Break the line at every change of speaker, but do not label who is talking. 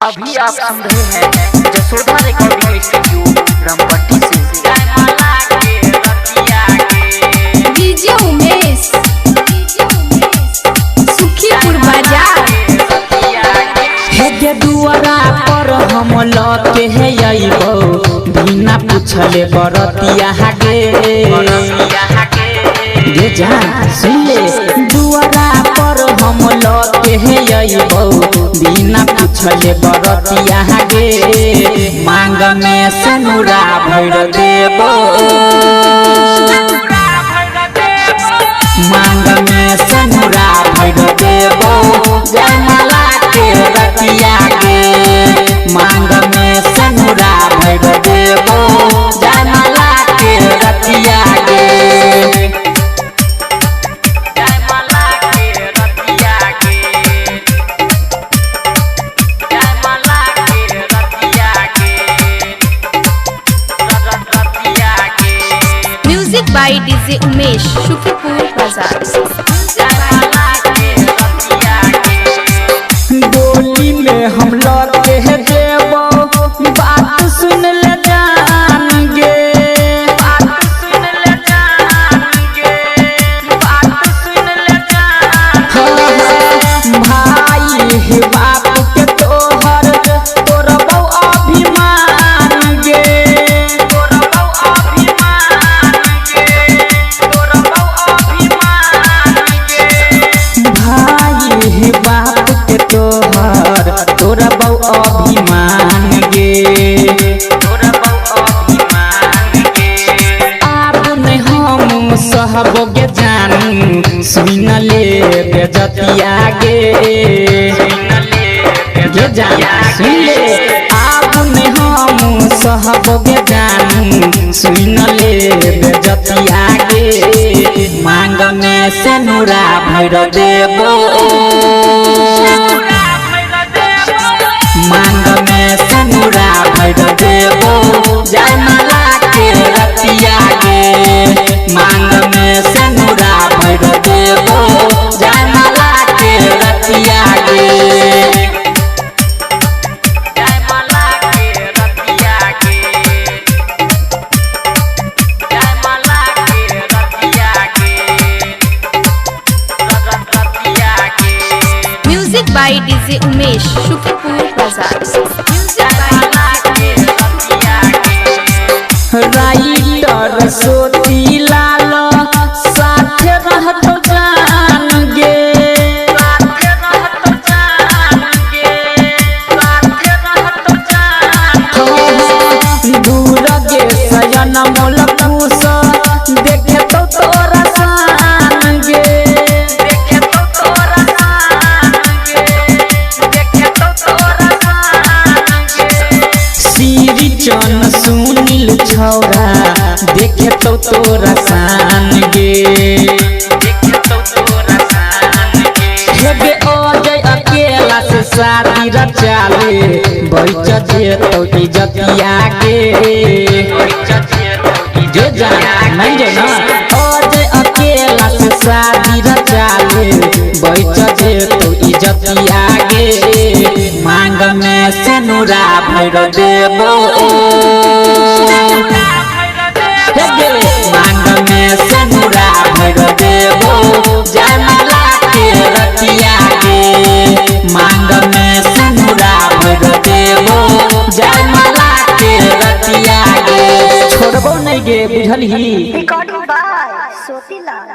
अभी आप सुन रहे हैं जसोदा रिकॉर्डिंग स्टूडियो रामपट्टी से।
डीजे उमेश सुखीपुर बाजार।
हे दुआरा पर हम लके है अइबो बिना पूछले बरतिया गे जान सुन ले। दुआरा पर हम लके है अइबो बिना पूछले बरतिया गे मांग में सनुरा भर देबो मांग में सनुरा भर देबो जयमाला के रतिया गे मांग में सनुरा भर देबो जयमाला के रतिया गे
जयमाला के रतिया गे जयमाला के रतिया गे
music by DJ Umesh Sukhipur Bazar.
डोली में हम लगे है देबो बात सुन ले जान गे
बात सुन ले जान गे बात सुन ले जान
भाई ही बाप के तोहर तोरबो अभिमान गे
तोरबो अभिमान गे तोरबो अभिमान गे
भाई ही बाप के तोहर तोरबो अभिमान गे
तोरबो अभिमान गे
आप ने हम सहबो गे जानू सुन ले बेजतिया गे गे जान सुन ले आप ने हम सहबो गे जानू सुन ले बेजतिया गे मांग में सनुरा भर देबो मांग में सनुरा भर देबो जयमाला के रतिया गे मांग में सनुरा भर देबो जयमाला के रतिया गे
जयमाला के रतिया गे जयमाला के रतिया गे
music by DJ Umesh Sukhipur Bazar.
Writer सोती लाल साथ रहत जान गे
साथ रहत जान गे साथ रहत जान
दूर गे सयन मोल पूस देखे तो तोरा सान गे
देखे तो तोरा सान गे देखे तो तोरा सान गे
श्री चन सुनील छौरा देखे तो तोरा सान गे
देखे तो तोरा सान गे
हेबे अजय अकेला से शादी रचाले बैच जेतो इज्जतिया गे जे जान नहीं जो ना अजय अकेला से शादी रचाले बैच जेतो इज्जतिया गे मांग में सनुरा भर देबो हेबे मांग में सनुरा भर देबो जयमाला के रतिया गे मांग में सनुरा भर देबो जयमाला के रतिया गे छोड़बो नहीं गे बुझल ही
रिकॉर्डिंग बाय सोतीलाल।